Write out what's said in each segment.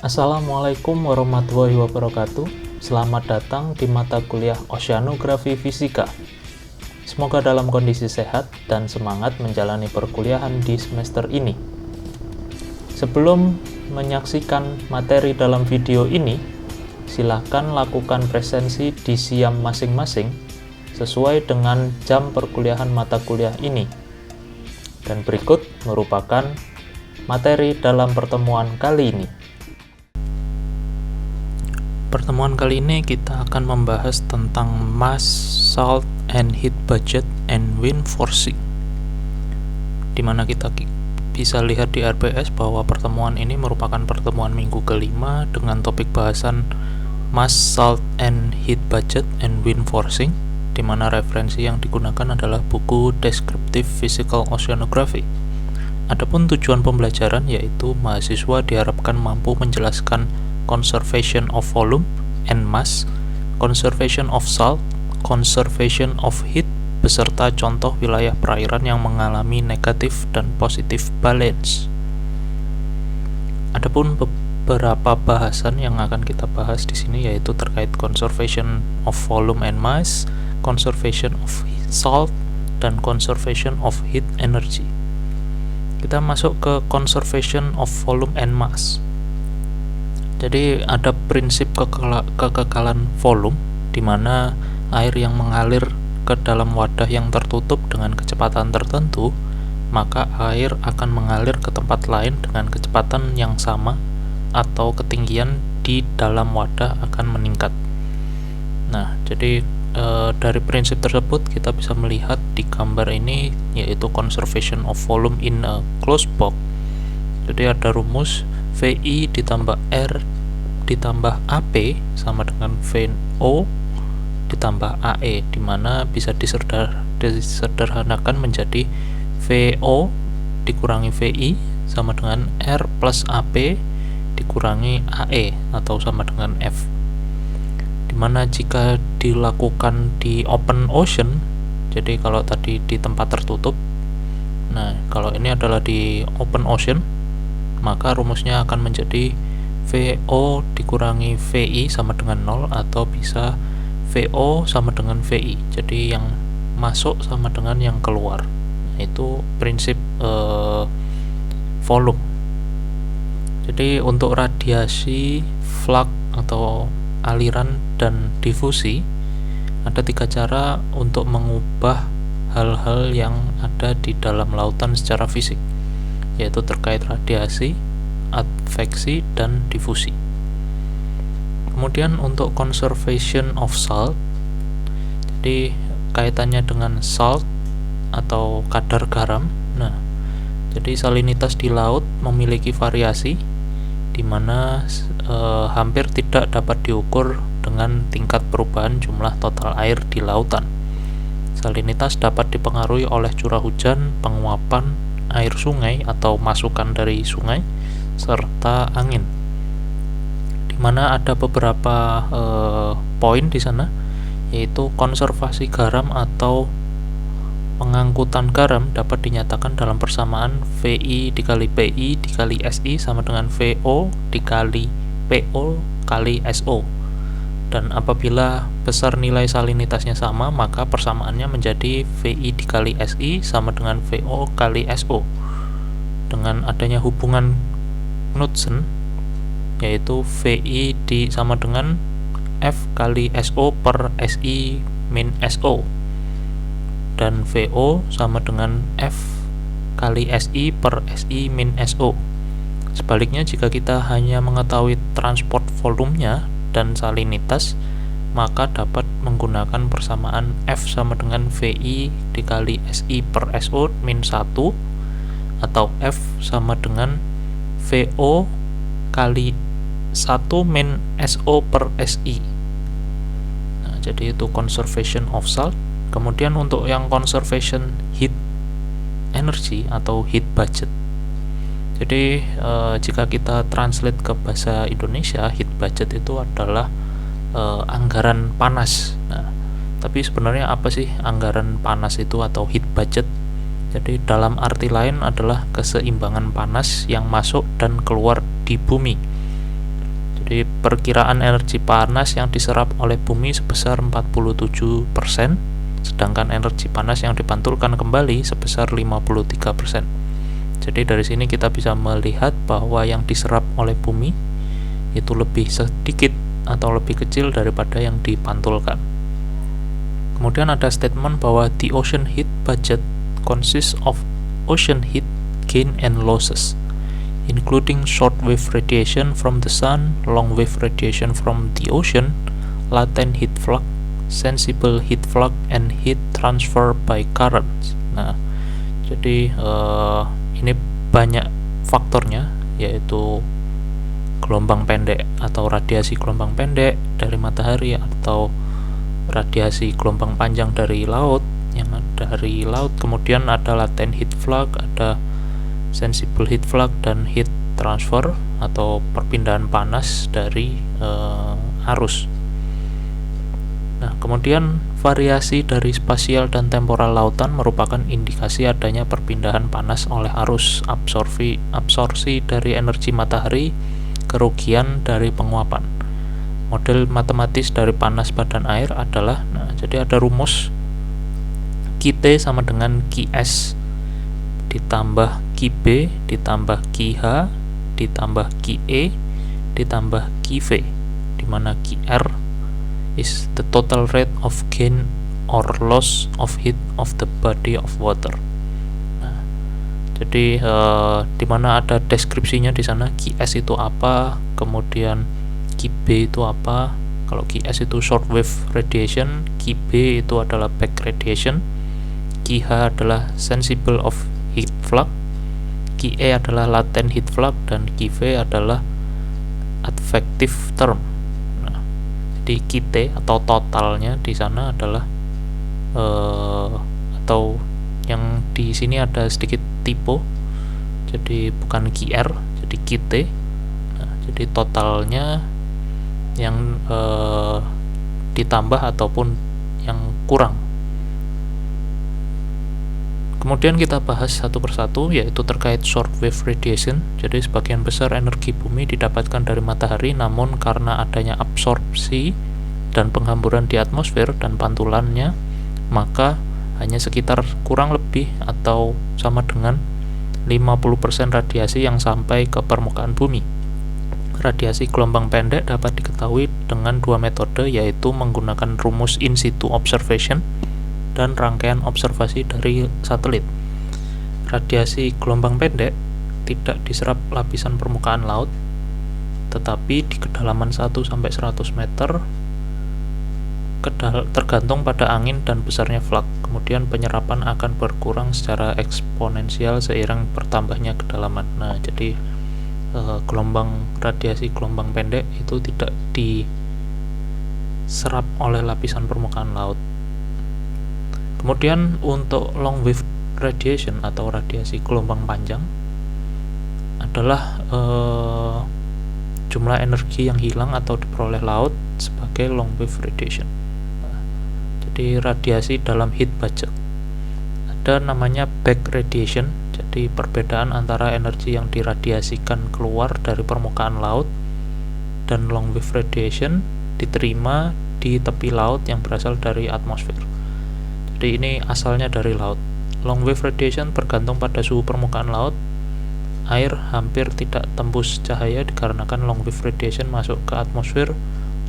Assalamualaikum warahmatullahi wabarakatuh. Selamat datang di mata kuliah Oceanografi Fisika. Semoga dalam kondisi sehat dan semangat menjalani perkuliahan di semester ini. Sebelum menyaksikan materi dalam video ini, silakan lakukan presensi di SIAM masing-masing sesuai dengan jam perkuliahan mata kuliah ini. Dan berikut merupakan materi dalam pertemuan kali ini. Pertemuan kali ini kita akan membahas tentang mass, salt, and heat budget, and wind forcing. Dimana kita bisa lihat di RPS bahwa pertemuan ini merupakan pertemuan minggu kelima dengan topik bahasan mass, salt, and heat budget, and wind forcing, dimana referensi yang digunakan adalah buku Descriptive Physical Oceanography. Adapun tujuan pembelajaran yaitu mahasiswa diharapkan mampu menjelaskan conservation of volume and mass, conservation of salt, conservation of heat, beserta contoh wilayah perairan yang mengalami negatif dan positif balance. Adapun beberapa bahasan yang akan kita bahas di sini yaitu terkait conservation of volume and mass, conservation of salt, dan conservation of heat energy. Kita masuk ke conservation of volume and mass. Jadi ada prinsip kekekalan volume, di mana air yang mengalir ke dalam wadah yang tertutup dengan kecepatan tertentu, maka air akan mengalir ke tempat lain dengan kecepatan yang sama atau ketinggian di dalam wadah akan meningkat. Nah, jadi dari prinsip tersebut kita bisa melihat di gambar ini yaitu conservation of volume in a closed box. Jadi ada rumus VI ditambah R ditambah AP sama dengan VO ditambah AE, dimana bisa disederhanakan menjadi VO dikurangi VI sama dengan R plus AP dikurangi AE atau sama dengan F, dimana jika dilakukan di open ocean, jadi kalau tadi di tempat tertutup, nah kalau ini adalah di open ocean, maka rumusnya akan menjadi VO dikurangi VI sama dengan 0, atau bisa VO sama dengan VI, jadi yang masuk sama dengan yang keluar. Nah, itu prinsip volume. Jadi untuk radiasi, flux atau aliran, dan difusi, ada 3 cara untuk mengubah hal-hal yang ada di dalam lautan secara fisik, yaitu terkait radiasi, adveksi, dan difusi. Kemudian untuk conservation of salt, jadi kaitannya dengan salt atau kadar garam. Nah, jadi salinitas di laut memiliki variasi, di mana hampir tidak dapat diukur dengan tingkat perubahan jumlah total air di lautan. Salinitas dapat dipengaruhi oleh curah hujan, penguapan air sungai atau masukan dari sungai, serta angin. Di mana ada beberapa poin di sana, yaitu konservasi garam atau pengangkutan garam dapat dinyatakan dalam persamaan VI dikali PI dikali SI sama dengan VO dikali PO kali SO. Dan apabila besar nilai salinitasnya sama, maka persamaannya menjadi VI dikali SI sama dengan VO kali SO. Dengan adanya hubungan Knudsen, yaitu VI sama dengan F kali SO per SI min SO, dan VO sama dengan F kali SI per SI min SO. Sebaliknya, jika kita hanya mengetahui transport volumenya dan salinitas, maka dapat menggunakan persamaan F sama dengan VI dikali SI per SO min 1, atau F sama dengan VO kali 1 min SO per SI. Nah, jadi itu conservation of salt. Kemudian untuk yang conservation heat energy atau heat budget, jadi jika kita translate ke bahasa Indonesia, heat budget itu adalah anggaran panas. Nah, tapi sebenarnya apa sih anggaran panas itu atau heat budget? Jadi dalam arti lain adalah keseimbangan panas yang masuk dan keluar di bumi. Jadi perkiraan energi panas yang diserap oleh bumi sebesar 47%, sedangkan energi panas yang dipantulkan kembali sebesar 53%. Jadi dari sini kita bisa melihat bahwa yang diserap oleh bumi itu lebih sedikit atau lebih kecil daripada yang dipantulkan. Kemudian ada statement bahwa the ocean heat budget consists of ocean heat gain and losses, including short-wave radiation from the sun, long-wave radiation from the ocean, latent heat flux, sensible heat flux, and heat transfer by currents. Nah, jadi ini banyak faktornya, yaitu gelombang pendek atau radiasi gelombang pendek dari matahari, atau radiasi gelombang panjang dari laut, kemudian ada latent heat flux, ada sensible heat flux, dan heat transfer atau perpindahan panas dari arus. Nah, kemudian variasi dari spasial dan temporal lautan merupakan indikasi adanya perpindahan panas oleh arus, absorpsi dari energi matahari, kerugian dari penguapan. Model matematis dari panas badan air adalah, jadi ada rumus Qt sama dengan Qs ditambah Qb ditambah Qh ditambah Qe ditambah Qv, di mana Qr is the total rate of gain or loss of heat of the body of water. Nah, jadi di mana ada deskripsinya di sana, Qs itu apa, kemudian Qb itu apa. Kalau Qs itu short wave radiation, Qb itu adalah back radiation, Qh adalah sensible of heat flux, Qe adalah latent heat flux, dan Qv adalah advective term. Nah, jadi Qt atau totalnya di sana adalah atau yang di sini ada sedikit typo, jadi bukan Qr, jadi Qt. Nah, jadi totalnya yang ditambah ataupun yang kurang. Kemudian kita bahas satu persatu, yaitu terkait short wave radiation. Jadi sebagian besar energi bumi didapatkan dari matahari, namun karena adanya absorpsi dan penghamburan di atmosfer dan pantulannya, maka hanya sekitar kurang lebih atau sama dengan 50% radiasi yang sampai ke permukaan bumi. Radiasi gelombang pendek dapat diketahui dengan dua metode, yaitu menggunakan rumus in situ observation dan rangkaian observasi dari satelit. Radiasi gelombang pendek tidak diserap lapisan permukaan laut, tetapi di kedalaman 1-100 meter tergantung pada angin dan besarnya flux. Kemudian penyerapan akan berkurang secara eksponensial seiring bertambahnya kedalaman. Nah, jadi radiasi gelombang pendek itu tidak diserap oleh lapisan permukaan laut. Kemudian untuk long wave radiation atau radiasi gelombang panjang adalah jumlah energi yang hilang atau diperoleh laut sebagai long wave radiation. Jadi radiasi dalam heat budget ada namanya back radiation. Jadi perbedaan antara energi yang diradiasikan keluar dari permukaan laut dan long wave radiation diterima di tepi laut yang berasal dari atmosfer. Jadi ini asalnya dari laut. Long wave radiation bergantung pada suhu permukaan laut. Air hampir tidak tembus cahaya dikarenakan long wave radiation masuk ke atmosfer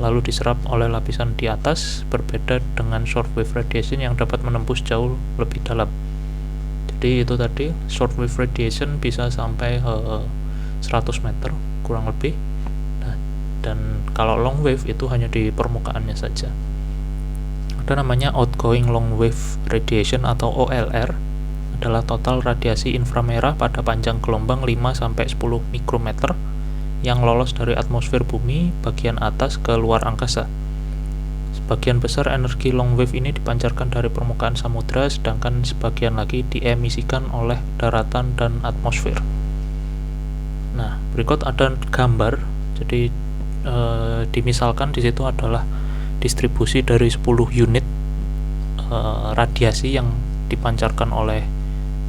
lalu diserap oleh lapisan di atas, berbeda dengan short wave radiation yang dapat menembus jauh lebih dalam. Jadi itu tadi, short wave radiation bisa sampai 100 meter kurang lebih. Nah, dan kalau long wave itu hanya di permukaannya saja. Ada namanya outgoing long wave radiation atau OLR, adalah total radiasi inframerah pada panjang gelombang 5-10 mikrometer yang lolos dari atmosfer bumi bagian atas ke luar angkasa. Sebagian besar energi long wave ini dipancarkan dari permukaan samudra, sedangkan sebagian lagi diemisikan oleh daratan dan atmosfer. Nah, berikut ada gambar. Jadi dimisalkan di situ adalah distribusi dari 10 unit radiasi yang dipancarkan oleh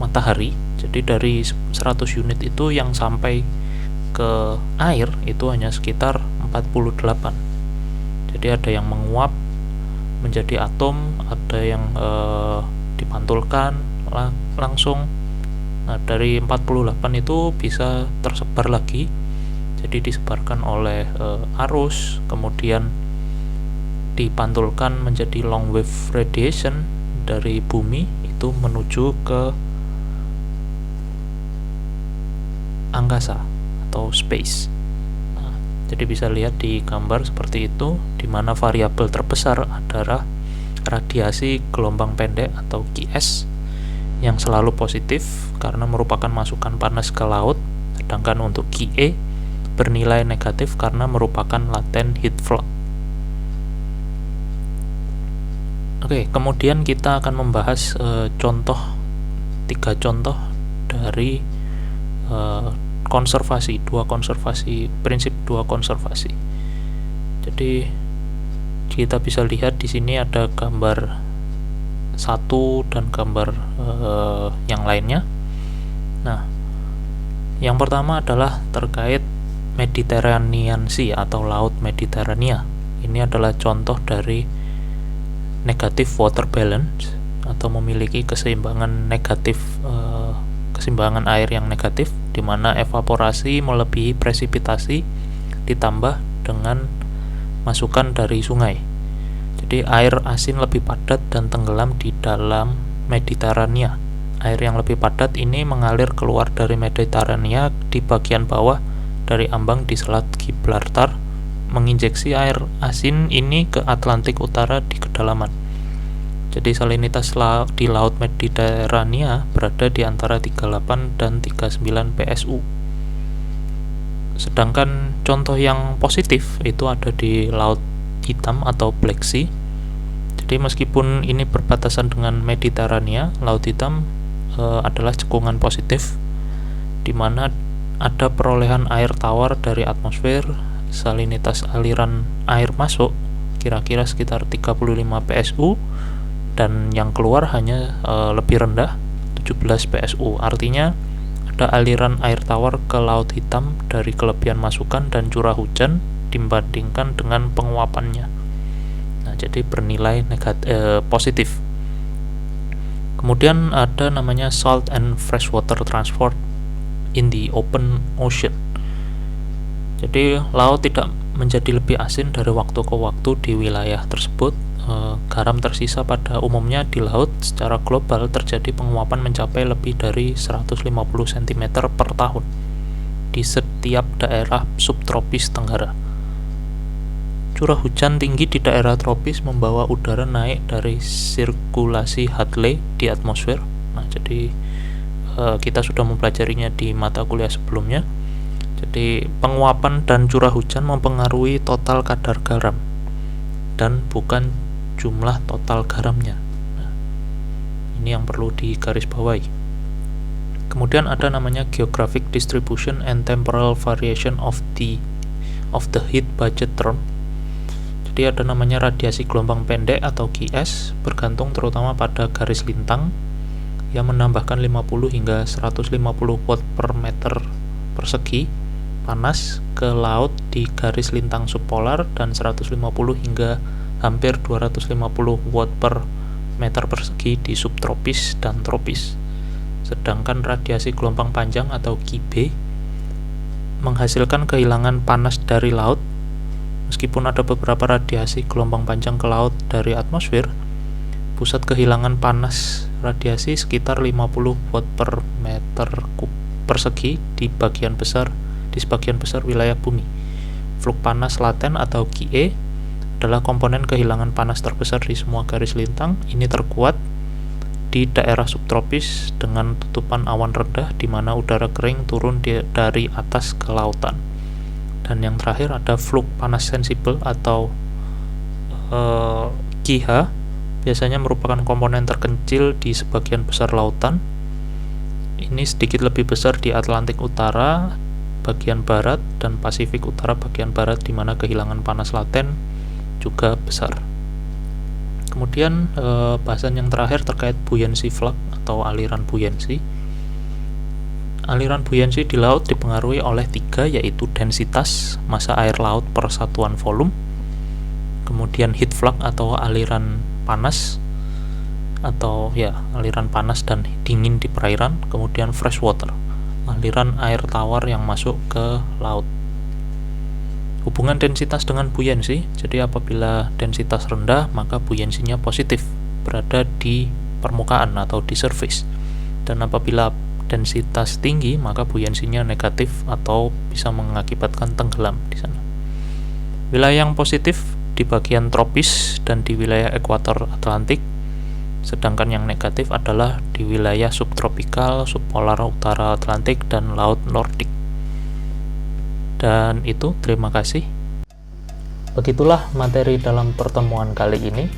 matahari. Jadi dari 100 unit itu yang sampai ke air itu hanya sekitar 48. Jadi ada yang menguap menjadi atom, ada yang dipantulkan langsung. Nah, dari 48 itu bisa tersebar lagi, jadi disebarkan oleh arus, kemudian dipantulkan menjadi long wave radiation dari bumi itu menuju ke angkasa atau space. Nah, jadi bisa lihat di gambar seperti itu, di mana variabel terbesar adalah radiasi gelombang pendek atau QS yang selalu positif karena merupakan masukan panas ke laut, sedangkan untuk QE bernilai negatif karena merupakan latent heat flood. Oke, kemudian kita akan membahas tiga contoh dari prinsip dua konservasi. Jadi kita bisa lihat di sini ada gambar satu dan gambar yang lainnya. Nah, yang pertama adalah terkait Mediterranean Sea atau Laut Mediterania. Ini adalah contoh dari negative water balance atau memiliki keseimbangan keseimbangan air yang negatif, di mana evaporasi melebihi presipitasi ditambah dengan masukan dari sungai. Jadi air asin lebih padat dan tenggelam di dalam Mediterania. Air yang lebih padat ini mengalir keluar dari Mediterania di bagian bawah dari ambang di Selat Gibraltar, menginjeksi air asin ini ke Atlantik Utara di kedalaman. Jadi salinitas di Laut Mediterania berada di antara 38 dan 39 PSU. Sedangkan contoh yang positif itu ada di Laut Hitam atau Black Sea. Jadi meskipun ini berbatasan dengan Mediterania, Laut Hitam adalah cekungan positif, di mana ada perolehan air tawar dari atmosfer, salinitas aliran air masuk kira-kira sekitar 35 PSU, dan yang keluar hanya lebih rendah, 17 PSU. Artinya ada aliran air tawar ke Laut Hitam dari kelebihan masukan dan curah hujan dibandingkan dengan penguapannya. Nah, jadi bernilai positif. Kemudian ada namanya salt and freshwater transport in the open ocean. Jadi laut tidak menjadi lebih asin dari waktu ke waktu di wilayah tersebut. Garam tersisa pada umumnya di laut. Secara global terjadi penguapan mencapai lebih dari 150 cm per tahun di setiap daerah subtropis Tenggara. Curah hujan tinggi di daerah tropis membawa udara naik dari sirkulasi Hadley di atmosfer. Nah, jadi kita sudah mempelajarinya di mata kuliah sebelumnya. Jadi penguapan dan curah hujan mempengaruhi total kadar garam dan bukan jumlah total garamnya. Nah, ini yang perlu digarisbawahi. Kemudian ada namanya geographic distribution and temporal variation of the heat budget term. Jadi ada namanya radiasi gelombang pendek atau GS, bergantung terutama pada garis lintang yang menambahkan 50 hingga 150 watt per meter persegi panas ke laut di garis lintang subpolar dan 150 hingga hampir 250 watt per meter persegi di subtropis dan tropis. Sedangkan radiasi gelombang panjang atau GB menghasilkan kehilangan panas dari laut. Meskipun ada beberapa radiasi gelombang panjang ke laut dari atmosfer, pusat kehilangan panas radiasi sekitar 50 watt per meter persegi di sebagian besar wilayah bumi. Fluk panas laten atau QE adalah komponen kehilangan panas terbesar di semua garis lintang. Ini terkuat di daerah subtropis dengan tutupan awan rendah di mana udara kering turun dari atas ke lautan. Dan yang terakhir ada fluk panas sensibel atau QH, biasanya merupakan komponen terkecil di sebagian besar lautan. Ini sedikit lebih besar di Atlantik Utara bagian barat dan Pasifik Utara bagian barat, di mana kehilangan panas laten juga besar. Kemudian bahasan yang terakhir terkait buoyancy flux atau aliran buoyancy. Aliran buoyancy di laut dipengaruhi oleh 3, yaitu densitas, massa air laut per satuan volume, kemudian heat flux atau aliran panas, aliran panas dan dingin di perairan, kemudian fresh water, aliran air tawar yang masuk ke laut. Hubungan densitas dengan buoyancy, jadi apabila densitas rendah maka buoyancy-nya positif, berada di permukaan atau di surface, dan apabila densitas tinggi maka buoyancy-nya negatif atau bisa mengakibatkan tenggelam di sana. Wilayah yang positif di bagian tropis dan di wilayah ekuator Atlantik, sedangkan yang negatif adalah di wilayah subtropikal, subpolar utara Atlantik, dan laut Nordik. Dan itu, terima kasih. Begitulah materi dalam pertemuan kali ini.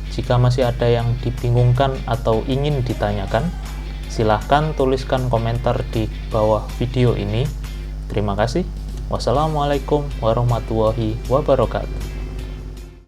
Jika masih ada yang dibingungkan atau ingin ditanyakan, silahkan tuliskan komentar di bawah video ini. Terima kasih. Wassalamualaikum warahmatullahi wabarakatuh.